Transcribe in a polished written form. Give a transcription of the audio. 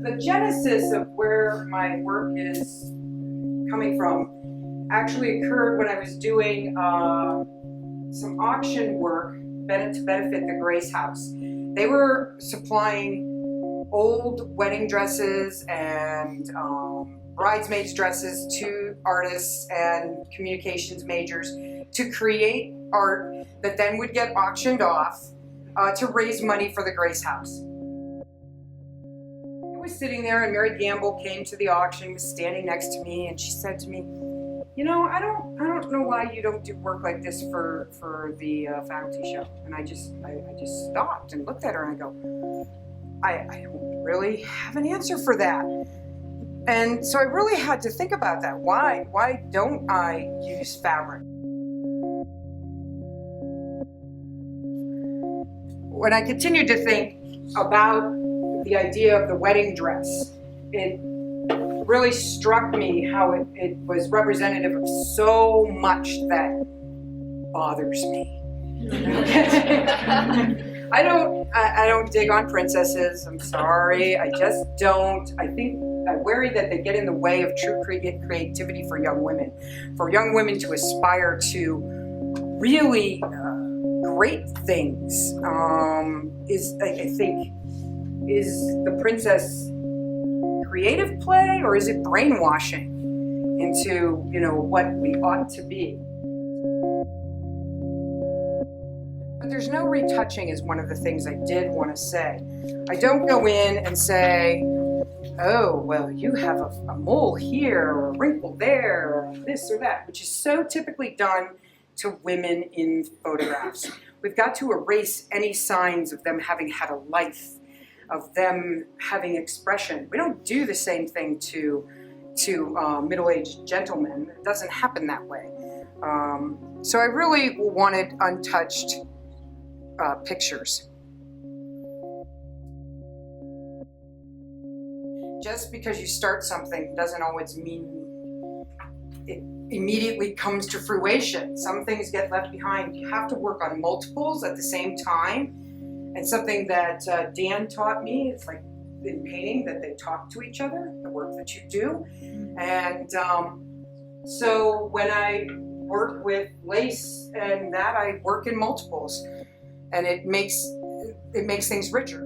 the genesis of where my work is coming from actually occurred when I was doing some auction work to benefit the Grace House. They were supplying old wedding dresses and bridesmaids dresses to artists and communications majors to create art that then would get auctioned off to raise money for the Grace House. I was sitting there and Mary Gamble came to the auction, was standing next to me, and she said to me, "You know, I don't know why you don't do work like this for the faculty show." And I just stopped and looked at her and I go, I don't really have an answer for that. And so I really had to think about that. Why don't I use fabric? When I continued to think about the idea of the wedding dress, it really struck me how it was representative of so much that bothers me. I don't dig on princesses. I'm sorry. I just don't. I worry that they get in the way of true creativity for young women to aspire to really great things. Is the princess creative play, or is it brainwashing into what we ought to be? But there's no retouching is one of the things I did want to say. I don't go in and say, "Oh, well, you have a mole here or a wrinkle there or this or that," which is so typically done to women in photographs. We've got to erase any signs of them having had a life, of them having expression. We don't do the same thing to middle-aged gentlemen. It doesn't happen that way. So I really wanted untouched pictures. Just because you start something doesn't always mean it immediately comes to fruition. Some things get left behind. You have to work on multiples at the same time. And something that Dan taught me, it's like in painting, that they talk to each other, the work that you do. And so when I work with lace and that, I work in multiples, and it makes things richer.